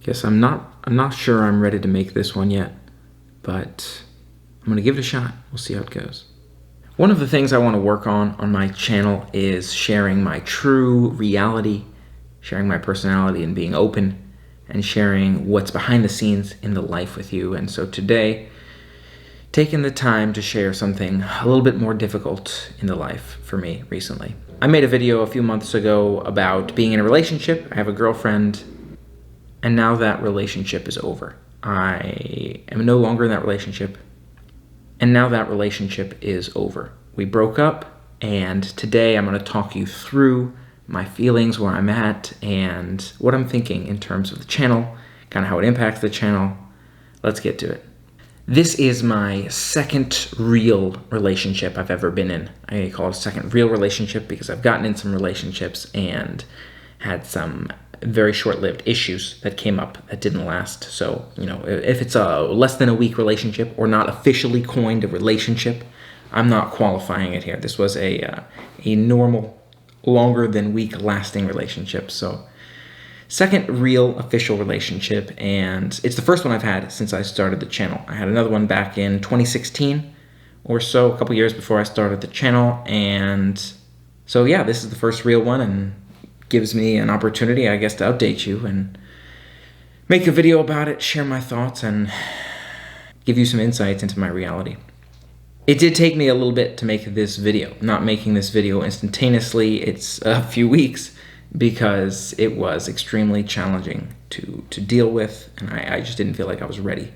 Guess I'm not sure I'm ready to make this one yet, but I'm gonna give it a shot. We'll see how it goes. One of the things I want to work on my channel is sharing my true reality, sharing my personality and being open, and sharing what's behind the scenes in the life with you. And so today, taking the time to share something a little bit more difficult in the life for me recently. I made a video a few months ago about being in a relationship. I have a girlfriend, and now that relationship is over. I am no longer in that relationship, and now that relationship is over. We broke up, and today I'm going to talk you through my feelings, where I'm at, and what I'm thinking in terms of the channel, kind of how it impacts the channel. Let's get to it. This is my second real relationship I've ever been in. I call it a second real relationship because I've gotten in some relationships and had some very short-lived issues that came up that didn't last. So, if it's a less than a week relationship or not officially coined a relationship, I'm not qualifying it here. This was a normal, longer than week lasting relationship. So, second real official relationship, and it's the first one I've had since I started the channel. I had another one back in 2016 or so, a couple years before I started the channel, and so yeah, this is the first real one, and gives me an opportunity, I guess, to update you and make a video about it, share my thoughts, and give you some insights into my reality. It did take me a little bit to make this video. Not making this video instantaneously, it's a few weeks, because it was extremely challenging to deal with, and I just didn't feel like I was ready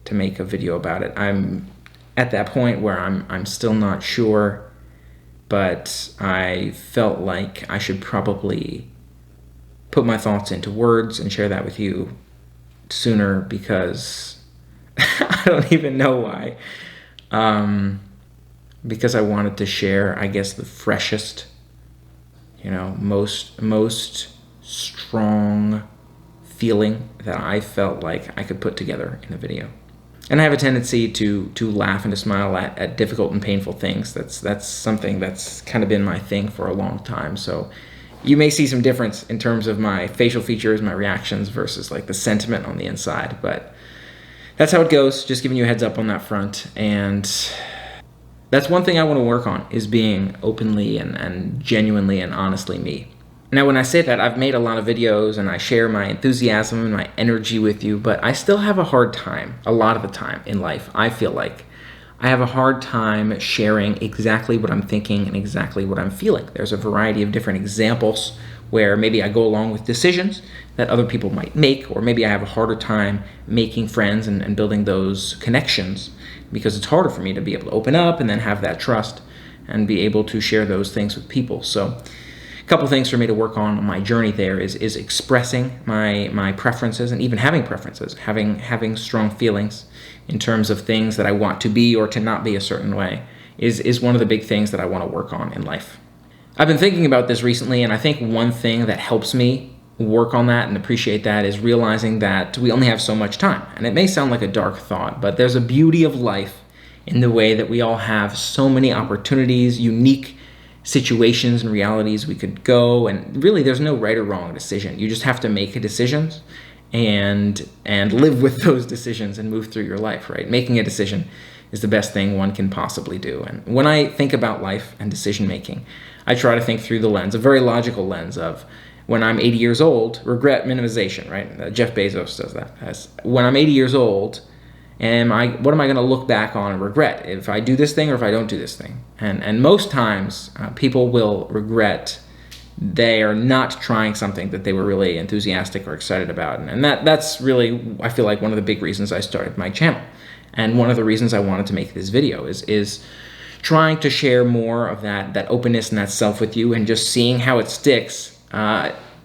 to make a video about it. I'm at that point where I'm still not sure, but I felt like I should probably put my thoughts into words and share that with you sooner, because I don't even know why. Because I wanted to share, I guess, the freshest, most strong feeling that I felt like I could put together in a video. And I have a tendency to laugh and to smile at difficult and painful things. That's something that's kind of been my thing for a long time. So you may see some difference in terms of my facial features, my reactions versus like the sentiment on the inside. But that's how it goes. Just giving you a heads up on that front. And that's one thing I want to work on, is being openly and genuinely and honestly me. Now, when I say that, I've made a lot of videos and I share my enthusiasm and my energy with you, but I still have a hard time, a lot of the time in life. I feel like I have a hard time sharing exactly what I'm thinking and exactly what I'm feeling. There's a variety of different examples where maybe I go along with decisions that other people might make, or maybe I have a harder time making friends and building those connections, because it's harder for me to be able to open up and then have that trust and be able to share those things with people. So a couple things for me to work on my journey there is expressing my preferences, and even having preferences, having strong feelings in terms of things that I want to be or to not be a certain way is one of the big things that I want to work on in life. I've been thinking about this recently, and I think one thing that helps me work on that and appreciate that is realizing that we only have so much time. And it may sound like a dark thought, but there's a beauty of life in the way that we all have so many opportunities, unique situations and realities we could go, and really there's no right or wrong decision. You just have to make decisions and live with those decisions and move through your life, right? Making a decision is the best thing one can possibly do. And when I think about life and decision making, I try to think through the lens, a very logical lens of, when I'm 80 years old, regret minimization, right? Jeff Bezos does that. When I'm 80 years old, what am I going to look back on and regret? If I do this thing or if I don't do this thing? And most times, people will regret they are not trying something that they were really enthusiastic or excited about. And that's really, I feel like, one of the big reasons I started my channel. And one of the reasons I wanted to make this video is trying to share more of that openness and that self with you, and just seeing how it sticks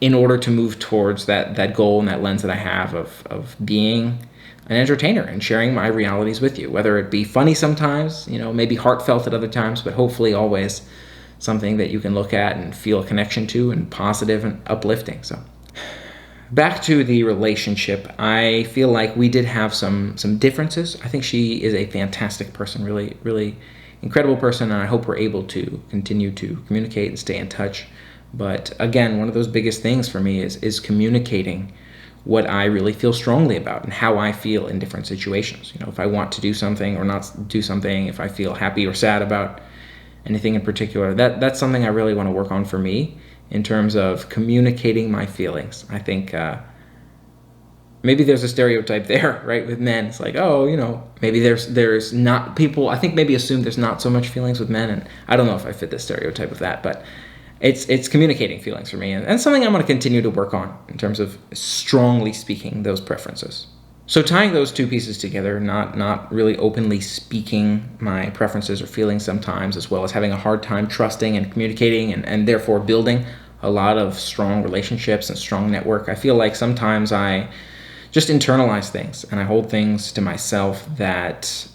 in order to move towards that goal and that lens that I have of being an entertainer and sharing my realities with you, whether it be funny sometimes, maybe heartfelt at other times, but hopefully always something that you can look at and feel a connection to, and positive and uplifting. So back to the relationship, I feel like we did have some differences. I think she is a fantastic person, really, really incredible person, and I hope we're able to continue to communicate and stay in touch. But again, one of those biggest things for me is communicating what I really feel strongly about and how I feel in different situations. If I want to do something or not do something, if I feel happy or sad about anything in particular, that's something I really want to work on for me in terms of communicating my feelings. I think maybe there's a stereotype there, right, with men. It's like, maybe there's not, people I think maybe assume there's not so much feelings with men, and I don't know if I fit the stereotype of that, but it's communicating feelings for me, and something I'm going to continue to work on in terms of strongly speaking those preferences. So tying those two pieces together, not really openly speaking my preferences or feelings sometimes, as well as having a hard time trusting and communicating and therefore building a lot of strong relationships and strong network. I feel like sometimes I just internalize things and I hold things to myself that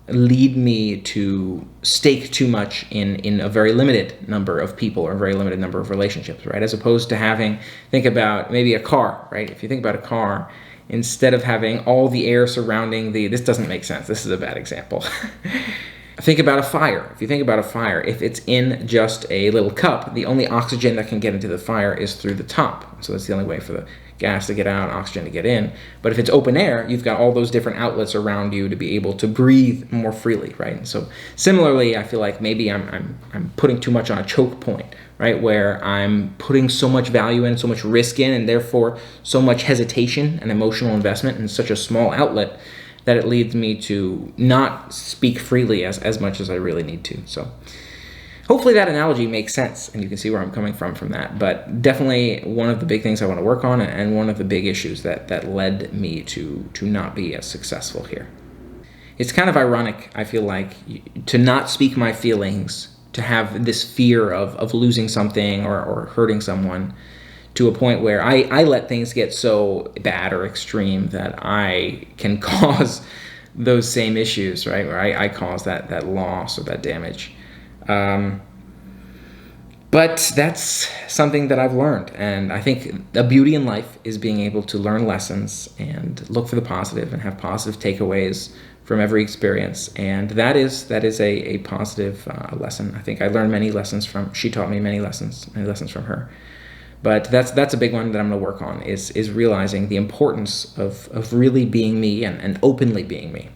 lead me to stake too much in a very limited number of people or a very limited number of relationships, right? As opposed to think about maybe a car, right? If you think about a car, instead of having all the air surrounding this doesn't make sense. This is a bad example. Think about a fire. If you think about a fire, if it's in just a little cup, the only oxygen that can get into the fire is through the top. So that's the only way for the gas to get out, oxygen to get in. But if it's open air, you've got all those different outlets around you to be able to breathe more freely, right? And so similarly, I feel like maybe I'm putting too much on a choke point, right? Where I'm putting so much value in, so much risk in, and therefore so much hesitation and emotional investment in such a small outlet that it leads me to not speak freely as much as I really need to. So hopefully that analogy makes sense and you can see where I'm coming from that. But definitely one of the big things I want to work on and one of the big issues that led me to not be as successful here. It's kind of ironic, I feel like, to not speak my feelings, to have this fear of losing something or hurting someone, to a point where I let things get so bad or extreme that I can cause those same issues, right? Where I cause that loss or that damage. But that's something that I've learned. And I think the beauty in life is being able to learn lessons and look for the positive and have positive takeaways from every experience. And that is a positive lesson. I think I learned many lessons she taught me many lessons from her. But that's a big one that I'm going to work on is realizing the importance of really being me and openly being me.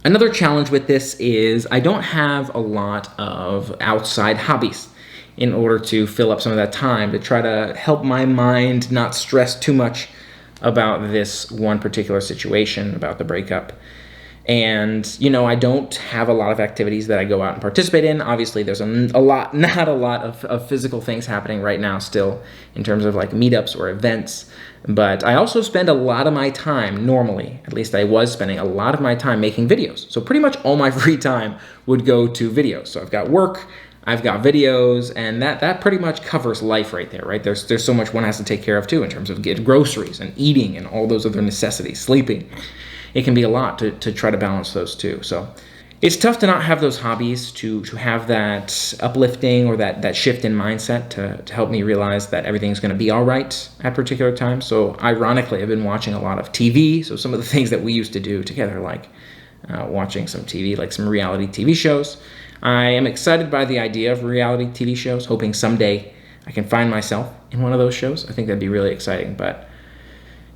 Another challenge with this is I don't have a lot of outside hobbies in order to fill up some of that time to try to help my mind not stress too much about this one particular situation, about the breakup. And, I don't have a lot of activities that I go out and participate in. Obviously, there's not a lot of physical things happening right now still in terms of like meetups or events. But I also spend a lot of my time, normally, at least I was spending a lot of my time making videos. So pretty much all my free time would go to videos. So I've got work, I've got videos, and that pretty much covers life right there, right? There's so much one has to take care of too in terms of getting groceries and eating and all those other necessities, sleeping. It can be a lot to try to balance those two. So it's tough to not have those hobbies, to have that uplifting or that shift in mindset to help me realize that everything's going to be all right at particular times. So ironically, I've been watching a lot of TV. So some of the things that we used to do together, like watching some TV, like some reality TV shows. I am excited by the idea of reality TV shows, hoping someday I can find myself in one of those shows. I think that'd be really exciting. But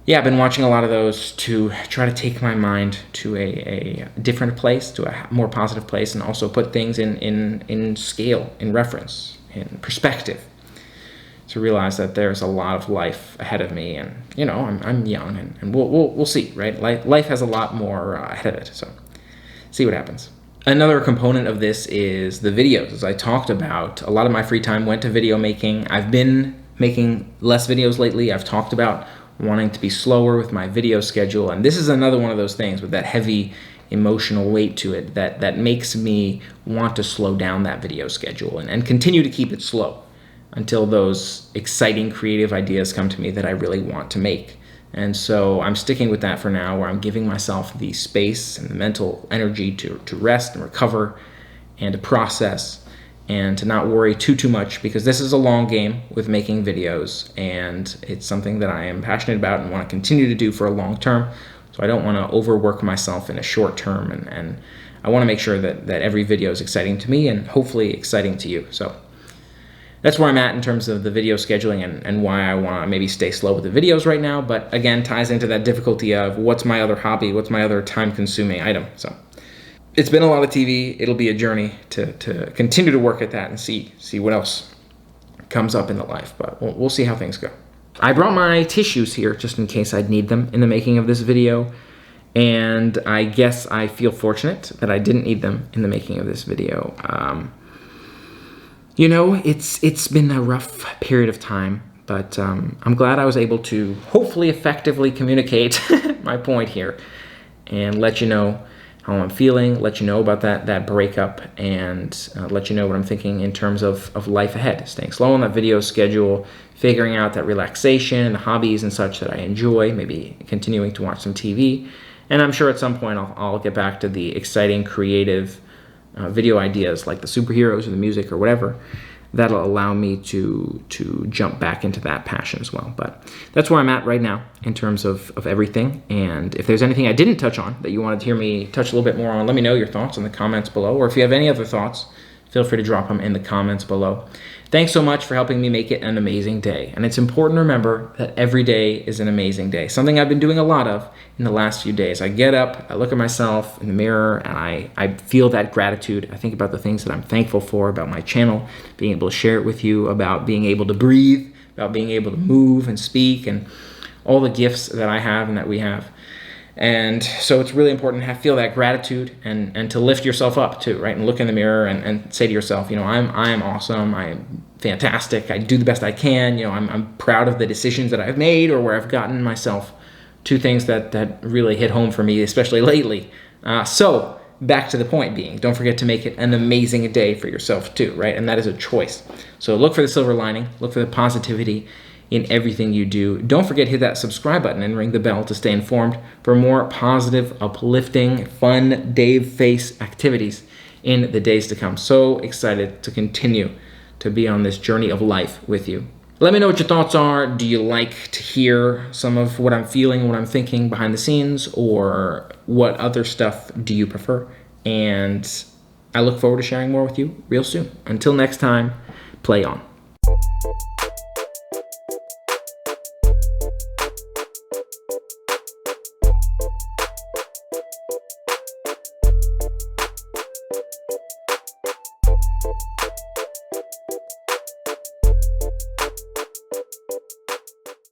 yeah, I've been watching a lot of those to try to take my mind to a different place, to a more positive place, and also put things in scale, in reference, in perspective, to realize that there's a lot of life ahead of me, and I'm young, and we'll see, right? Life has a lot more ahead of it, so see what happens. Another component of this is the videos. As I talked about, a lot of my free time went to video making. I've been making less videos lately. I've talked about wanting to be slower with my video schedule, and this is another one of those things with that heavy emotional weight to it that makes me want to slow down that video schedule and continue to keep it slow until those exciting creative ideas come to me that I really want to make. And so I'm sticking with that for now, where I'm giving myself the space and the mental energy to rest and recover and to process and to not worry too much, because this is a long game with making videos, and it's something that I am passionate about and want to continue to do for a long term. So I don't want to overwork myself in a short term, and I want to make sure that every video is exciting to me and hopefully exciting to you. So that's where I'm at in terms of the video scheduling and why I want to maybe stay slow with the videos right now. But again, ties into that difficulty of what's my other hobby, what's my other time-consuming item. So it's been a lot of TV. It'll be a journey to continue to work at that and see what else comes up in the life. But we'll see how things go. I brought my tissues here just in case I'd need them in the making of this video. And I guess I feel fortunate that I didn't need them in the making of this video. You know, it's been a rough period of time, but I'm glad I was able to hopefully effectively communicate my point here and let you know how I'm feeling, let you know about that breakup, and let you know what I'm thinking in terms of life ahead. Staying slow on that video schedule, figuring out that relaxation, the hobbies and such that I enjoy, maybe continuing to watch some TV. And I'm sure at some point I'll get back to the exciting, creative video ideas like the superheroes or the music or whatever that'll allow me to jump back into that passion as well. But that's where I'm at right now in terms of everything. And if there's anything I didn't touch on that you wanted to hear me touch a little bit more on, let me know your thoughts in the comments below. Or if you have any other thoughts, feel free to drop them in the comments below. Thanks so much for helping me make it an amazing day. And it's important to remember that every day is an amazing day. Something I've been doing a lot of in the last few days. I get up, I look at myself in the mirror, and I feel that gratitude. I think about the things that I'm thankful for, about my channel, being able to share it with you, about being able to breathe, about being able to move and speak, and all the gifts that I have and that we have. And so it's really important to feel that gratitude and to lift yourself up too, right? And look in the mirror and say to yourself, you know, I am awesome, I am fantastic, I do the best I can, you know, I'm proud of the decisions that I've made or where I've gotten myself. Two things that really hit home for me, especially lately. So back to the point being, don't forget to make it an amazing day for yourself too, right? And that is a choice. So look for the silver lining, look for the positivity in everything you do. Don't forget to hit that subscribe button and ring the bell to stay informed for more positive, uplifting, fun Dave Face activities in the days to come. So excited to continue to be on this journey of life with you. Let me know what your thoughts are. Do you like to hear some of what I'm feeling, what I'm thinking behind the scenes, or what other stuff do you prefer? And I look forward to sharing more with you real soon. Until next time, play on.